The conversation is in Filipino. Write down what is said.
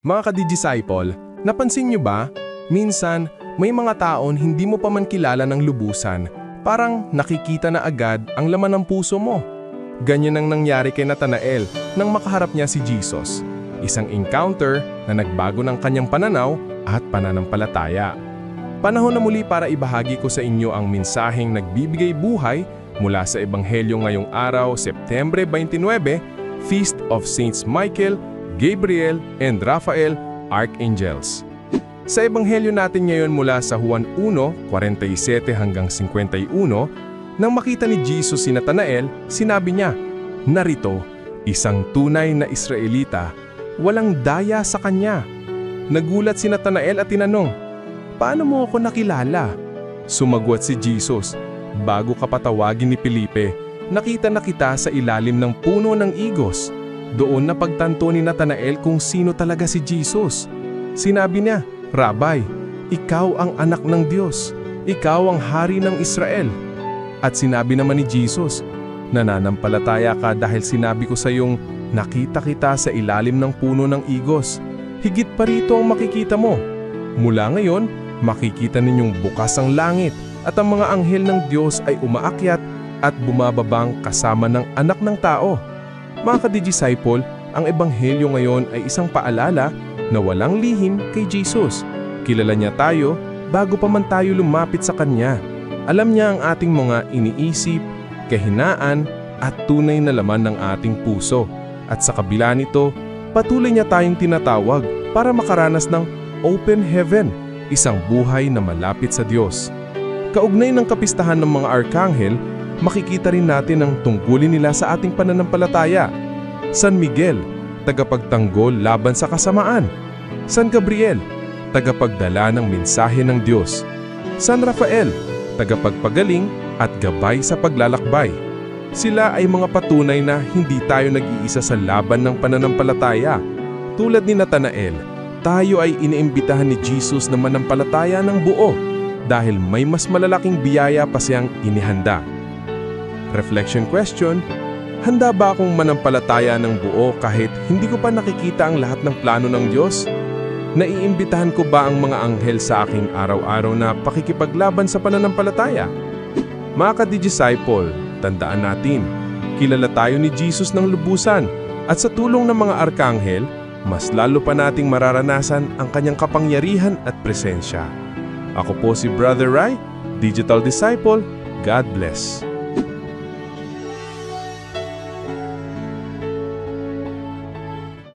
Mga ka-disciple, napansin niyo ba? Minsan, may mga taon hindi mo pa man kilala ng lubusan, parang nakikita na agad ang laman ng puso mo. Ganyan ang nangyari kay Natanael nang makaharap niya si Jesus. Isang encounter na nagbago ng kanyang pananaw at pananampalataya. Panahon na muli para ibahagi ko sa inyo ang mensaheng nagbibigay buhay mula sa Ebanghelyo ngayong araw, Setyembre 29, Feast of Saints Michael, Gabriel, and Raphael, Archangels. Sa Ebanghelyo natin ngayon mula sa Juan 1:47 hanggang 51, nang makita ni Jesus si Natanael, sinabi niya, "Narito, isang tunay na Israelita, walang daya sa kanya." Nagulat si Natanael at tinanong, "Paano mo ako nakilala?" Sumagot si Jesus, "Bago ka patawagin ni Felipe, nakita na kita sa ilalim ng puno ng igos." Doon napagtanto ni Natanael kung sino talaga si Jesus. Sinabi niya, "Rabay, ikaw ang anak ng Diyos. Ikaw ang hari ng Israel." At sinabi naman ni Jesus, "Nananampalataya ka dahil sinabi ko sa iyong nakita kita sa ilalim ng puno ng igos. Higit pa rito ang makikita mo. Mula ngayon, makikita ninyong bukas ang langit at ang mga anghel ng Diyos ay umaakyat at bumababang kasama ng anak ng tao." Mga ka-disciple, ang Ebanghelyo ngayon ay isang paalala na walang lihim kay Jesus. Kilala niya tayo bago pa man tayo lumapit sa Kanya. Alam niya ang ating mga iniisip, kahinaan at tunay na laman ng ating puso. At sa kabila nito, patuloy niya tayong tinatawag para makaranas ng open heaven, isang buhay na malapit sa Diyos. Kaugnay ng kapistahan ng mga arkanghel, makikita rin natin ang tungkulin nila sa ating pananampalataya. San Miguel, tagapagtanggol laban sa kasamaan. San Gabriel, tagapagdala ng mensahe ng Diyos. San Rafael, tagapagpagaling at gabay sa paglalakbay. Sila ay mga patunay na hindi tayo nag-iisa sa laban ng pananampalataya. Tulad ni Natanael, tayo ay iniimbitahan ni Jesus na manampalataya ng buo dahil may mas malalaking biyaya pa siyang inihanda. Reflection question: handa ba akong manampalataya ng buo kahit hindi ko pa nakikita ang lahat ng plano ng Diyos? Naiimbitahan ko ba ang mga anghel sa aking araw-araw na pakikipaglaban sa pananampalataya? Mga ka-disciple, tandaan natin, kilala tayo ni Jesus ng lubusan at sa tulong ng mga arkanghel, mas lalo pa nating mararanasan ang kanyang kapangyarihan at presensya. Ako po si Brother Rai, Digital Disciple. God bless.